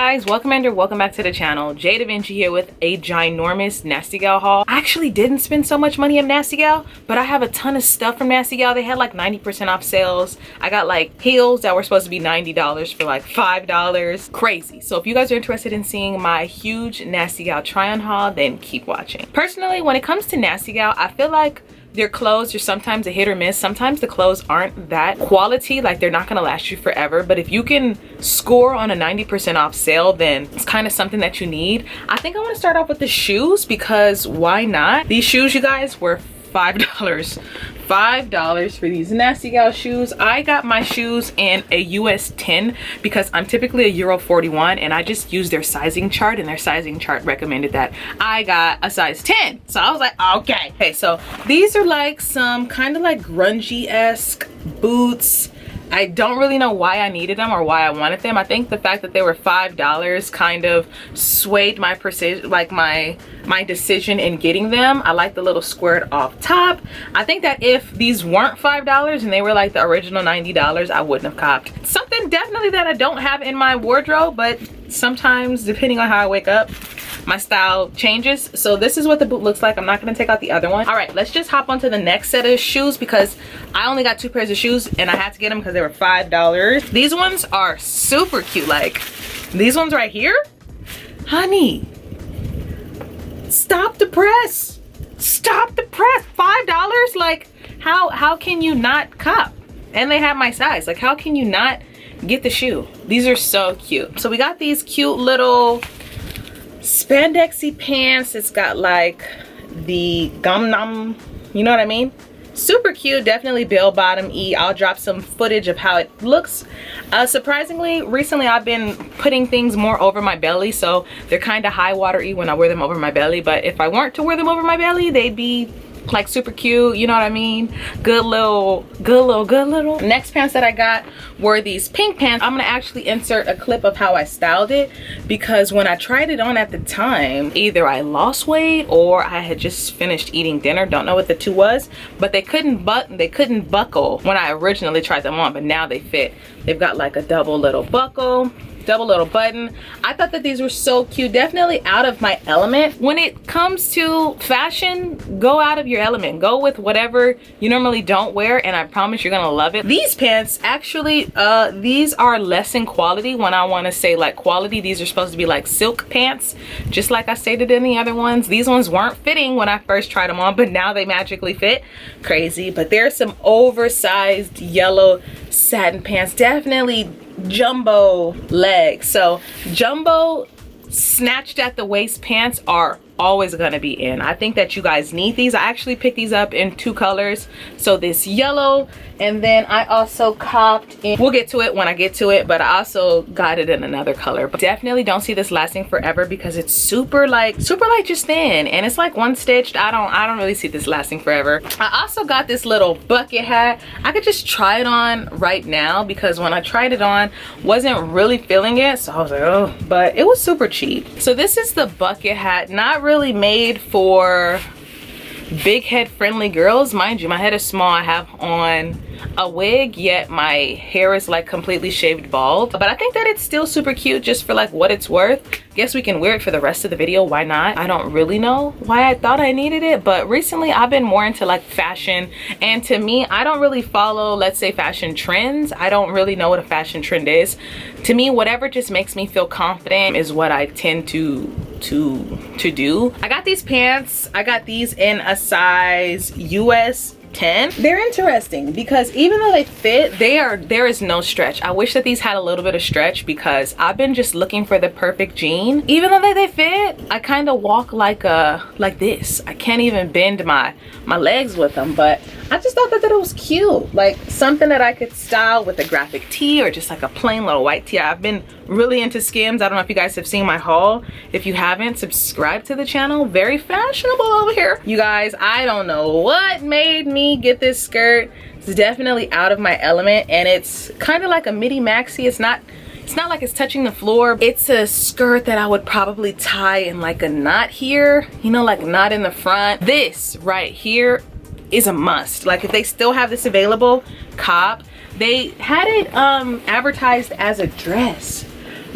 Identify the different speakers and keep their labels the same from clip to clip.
Speaker 1: guys, welcome back to the channel. jdevinci here with a ginormous Nastygal haul. I actually didn't spend so much money on Nastygal, but I have a ton of stuff from Nastygal. They had like 90% off sales. I got like heels that were supposed to be $90 for like $5. Crazy. So if you guys are interested in seeing my huge Nastygal try-on haul, then keep watching. Personally, when it comes to Nastygal, I feel like their clothes are sometimes a hit or miss. Sometimes the clothes aren't that quality, like they're not gonna last you forever, but if you can score on a 90% off sale, then it's kind of something that you need. I think I want to start off with the shoes because why not? These shoes, you guys, were $5 for these Nastygal shoes. I got my shoes in a US 10 because I'm typically a Euro 41 and I just used their sizing chart, and their sizing chart recommended that I got a size 10. So I was like, okay. Okay, so these are like some kind of like grungy-esque boots. I don't really know why I needed them or why I wanted them. I think the fact that they were $5 kind of swayed my precision, like my decision in getting them. I like the little squirt off top. I think that if these weren't $5 and they were like the original $90, I wouldn't have copped. Something definitely that I don't have in my wardrobe, but sometimes depending on how I wake up, my style changes. So this is what the boot looks like. I'm not going to take out the other one. All right, let's just hop onto the next set of shoes because I only got 2 pairs of shoes and I had to get them because they were $5. These ones are super cute. Like these ones right here, honey, stop the press. Stop the press. $5. Like how can you not cop? And they have my size. Like how can you not get the shoe? These are so cute. So we got these cute little spandexy pants. It's got like the gum nom, you know what I mean? Super cute. Definitely bell bottom-y. I'll drop some footage of how it looks. Surprisingly, recently I've been putting things more over my belly, so they're kind of high water-y when I wear them over my belly, but if I weren't to wear them over my belly, they'd be like super cute, you know what I mean? Good little. Next pants that I got were these pink pants. I'm gonna actually insert a clip of how I styled it because when I tried it on at the time, either I lost weight or I had just finished eating dinner. Don't know what the two was, but they couldn't buckle when I originally tried them on, but now they fit. They've got like a double little buckle, double little button. I thought that these were so cute. Definitely out of my element. When it comes to fashion, go out of your element. Go with whatever you normally don't wear, and I promise you're gonna love it. These pants actually, these are less in quality. When I want to say like quality, these are supposed to be like silk pants, just like I stated in the other ones. These ones weren't fitting when I first tried them on, but now they magically fit. Crazy. But there's some oversized yellow satin pants. Definitely jumbo legs. So jumbo snatched at the waist pants are always gonna be in. I think that you guys need these. I actually picked these up in 2 colors. So this yellow, and then I also copped in, we'll get to it when I get to it, but I also got it in another color. But definitely don't see this lasting forever because it's super light just thin, and it's like one stitched. I don't really see this lasting forever. I also got this little bucket hat. I could just try it on right now because when I tried it on, wasn't really feeling it, so I was like, oh, but it was super cheap. So this is the bucket hat, not really made for big head friendly girls. Mind you, my head is small. I have on a wig, yet my hair is like completely shaved bald, but I think that it's still super cute just for like what it's worth. Guess we can wear it for the rest of the video. Why not? I don't really know why I thought I needed it, but recently I've been more into like fashion, and to me, I don't really follow, let's say, fashion trends. I don't really know what a fashion trend is. To me, whatever just makes me feel confident is what I tend to do. I got these pants. I got these in a size US 10. They're interesting because even though they fit, there is no stretch. I wish that these had a little bit of stretch because I've been just looking for the perfect jean. Even though they fit, I kind of walk like this. I can't even bend my legs with them, but I just thought that it was cute, like something that I could style with a graphic tee or just like a plain little white tee. I've been really into Skims. I don't know if you guys have seen my haul. If you haven't, subscribe to the channel. Very fashionable over here, you guys. I don't know what made me get this skirt. It's definitely out of my element, and it's kind of like a midi maxi. It's not like it's touching the floor. It's a skirt that I would probably tie in like a knot here, you know, like knot in the front. This right here is a must. Like if they still have this available, cop. They had it advertised as a dress.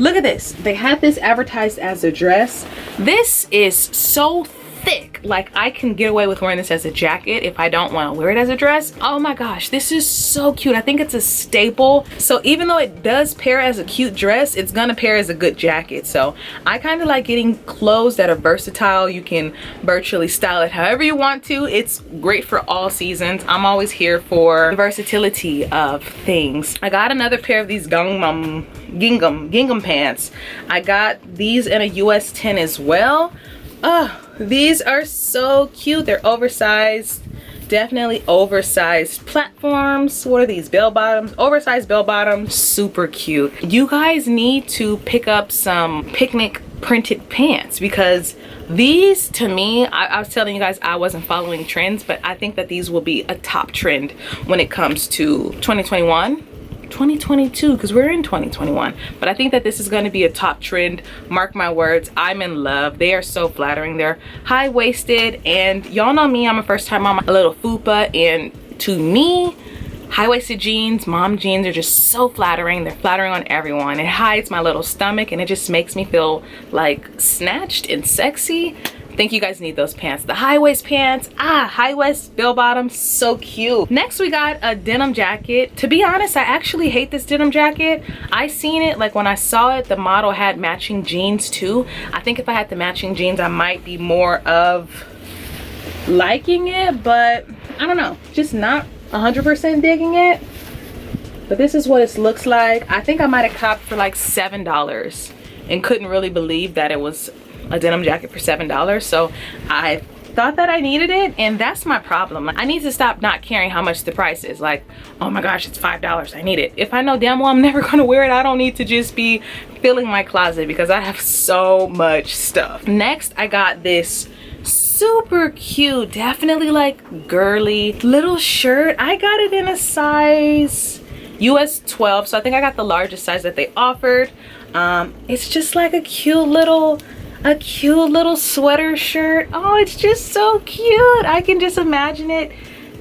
Speaker 1: Look at this. They had this advertised as a dress. This is so thick. Like, I can get away with wearing this as a jacket if I don't want to wear it as a dress. Oh my gosh, this is so cute. I think it's a staple. So even though it does pair as a cute dress, it's gonna pair as a good jacket. So I kind of like getting clothes that are versatile. You can virtually style it however you want to. It's great for all seasons. I'm always here for the versatility of things. I got another pair of these gingham pants. I got these in a US 10 as well. These are so cute. They're oversized, definitely oversized platforms. What are these? Bell bottoms, oversized bell bottoms, super cute. You guys need to pick up some picnic printed pants because these, to me, I was telling you guys I wasn't following trends, but I think that these will be a top trend when it comes to 2022, because we're in 2021. But I think that this is going to be a top trend. Mark my words, I'm in love. They are so flattering. They're high-waisted, and y'all know me, I'm a first-time mom, a little fupa, and to me, high-waisted jeans, mom jeans are just so flattering. They're flattering on everyone. It hides my little stomach, and it just makes me feel like snatched and sexy. I think you guys need those pants. The high waist pants, high waist bell bottoms, so cute. Next we got a denim jacket. To be honest, I actually hate this denim jacket. I seen it, like when I saw it, the model had matching jeans too. I think if I had the matching jeans, I might be more of liking it, but I don't know, just not 100% digging it. But this is what it looks like. I think I might have copped for like $7 and couldn't really believe that it was a denim jacket for $7. So I thought that I needed it, and that's my problem. I need to stop not caring how much the price is. Like, oh my gosh, it's $5, I need it. If I know damn well I'm never gonna wear it, I don't need to just be filling my closet because I have so much stuff. Next, I got this super cute, definitely like girly little shirt. I got it in a size US 12, so I think I got the largest size that they offered. It's just like a cute little sweater shirt. Oh, it's just so cute. I can just imagine it.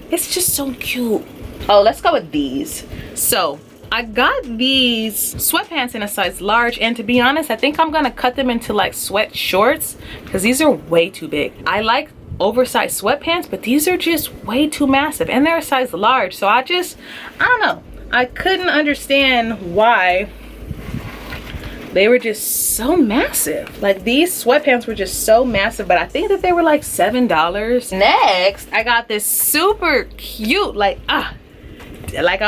Speaker 1: It's just so cute. Oh, let's go with these. So I got these sweatpants in a size large, and to be honest, I think I'm gonna cut them into like sweat shorts because these are way too big. I like oversized sweatpants, but these are just way too massive, and they're a size large. So I don't know. I couldn't understand why they were just so massive. Like, these sweatpants were just so massive, but I think that they were like $7. Next, I got this super cute, like I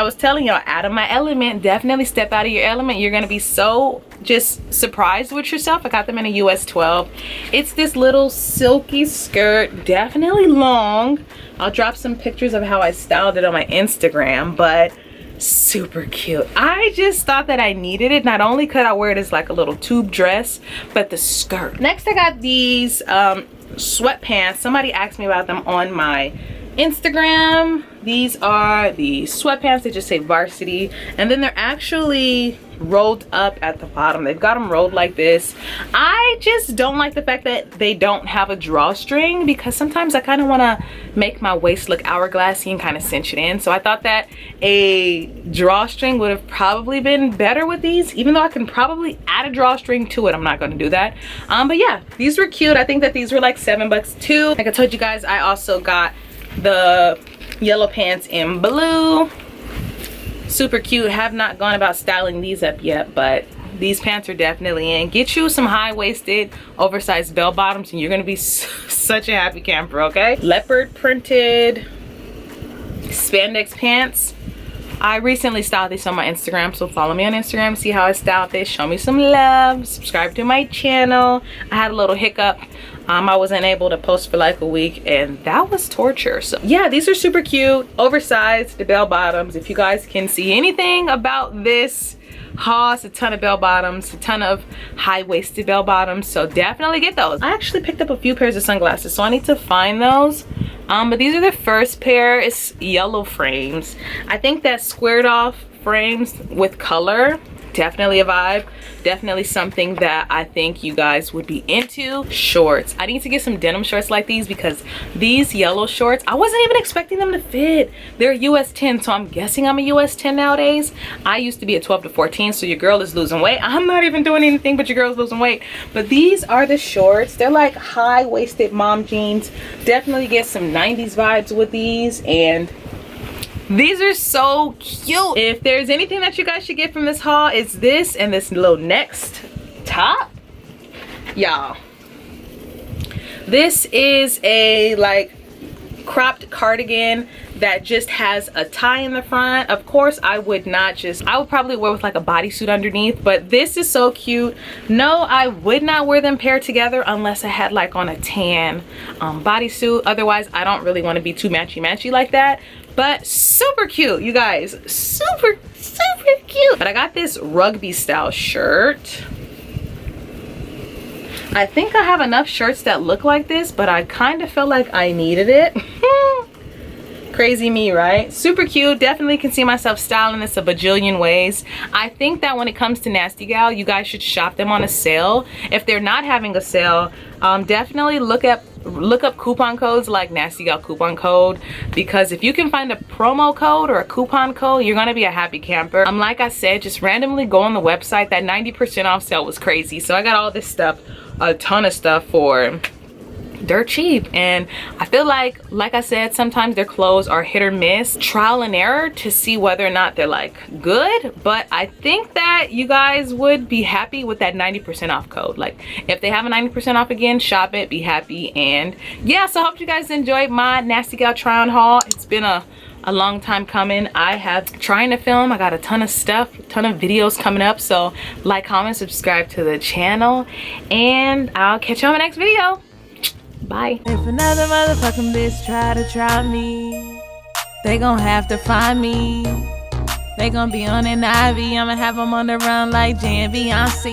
Speaker 1: was telling y'all, out of my element. Definitely step out of your element. You're gonna be so just surprised with yourself. I got them in a US 12. It's this little silky skirt, definitely long. I'll drop some pictures of how I styled it on my Instagram, but super cute. I just thought that I needed it. Not only could I wear it as like a little tube dress, but the skirt. Next, I got these sweatpants. Somebody asked me about them on my Instagram. These are the sweatpants. They just say varsity, and then they're actually rolled up at the bottom. They've got them rolled like this. I just don't like the fact that they don't have a drawstring, because sometimes I kind of want to make my waist look hourglassy and kind of cinch it in. So I thought that a drawstring would have probably been better with these, even though I can probably add a drawstring to it. I'm not going to do that. But yeah, these were cute. I think that these were like $7 too. Like I told you guys, I also got the yellow pants in blue. Super cute. Have not gone about styling these up yet, but these pants are definitely in. Get you some high-waisted oversized bell bottoms and you're gonna be such a happy camper. Okay, leopard printed spandex pants. I recently styled this on my Instagram, so follow me on Instagram, see how I styled this, show me some love, subscribe to my channel. I had a little hiccup. I wasn't able to post for like a week, and that was torture. So yeah, these are super cute, oversized, the bell bottoms. If you guys can see anything about this haul, it's a ton of bell bottoms, a ton of high-waisted bell bottoms, so definitely get those. I actually picked up a few pairs of sunglasses, so I need to find those. But these are the first pair. It's yellow frames. I think that squared off frames with color definitely a vibe, definitely something that I think you guys would be into. Shorts, I need to get some denim shorts like these because these yellow shorts, I wasn't even expecting them to fit. They're US 10, so I'm guessing I'm a US 10 nowadays. I used to be a 12 to 14, so your girl is losing weight. I'm not even doing anything, but your girl's losing weight. But these are the shorts. They're like high-waisted mom jeans. Definitely get some 90s vibes with these, and these are so cute. If there's anything that you guys should get from this haul, it's this and this little next top. Y'all, this is a like cropped cardigan that just has a tie in the front. Of course, I would probably wear with like a bodysuit underneath, but this is so cute. No, I would not wear them paired together unless I had like on a tan bodysuit. Otherwise, I don't really want to be too matchy like that. But super cute, you guys. Super cute. But I got this rugby style shirt. I think I have enough shirts that look like this, but I kind of felt like I needed it. Crazy me, right? Super cute. Definitely can see myself styling this a bajillion ways. I think that when it comes to Nastygal, you guys should shop them on a sale. If they're not having a sale, definitely look up coupon codes like Nastygal coupon code, because if you can find a promo code or a coupon code, you're gonna be a happy camper. Like I said, just randomly go on the website. That 90% off sale was crazy, so I got all this stuff, a ton of stuff for dirt cheap. And I feel like I said, sometimes their clothes are hit or miss, trial and error to see whether or not they're like good. But I think that you guys would be happy with that 90% off code. Like if they have a 90% off again, shop it, be happy. And yeah, so I hope you guys enjoyed my Nastygal try on haul. It's been a long time coming. I have trying to film. I got a ton of stuff, a ton of videos coming up. So like, comment, subscribe to the channel, and I'll catch you on my next video. Bye.
Speaker 2: If another motherfucking bitch try me, they gon' have to find me. They gon' be on an IV. I'ma have them on the run like jdevinci.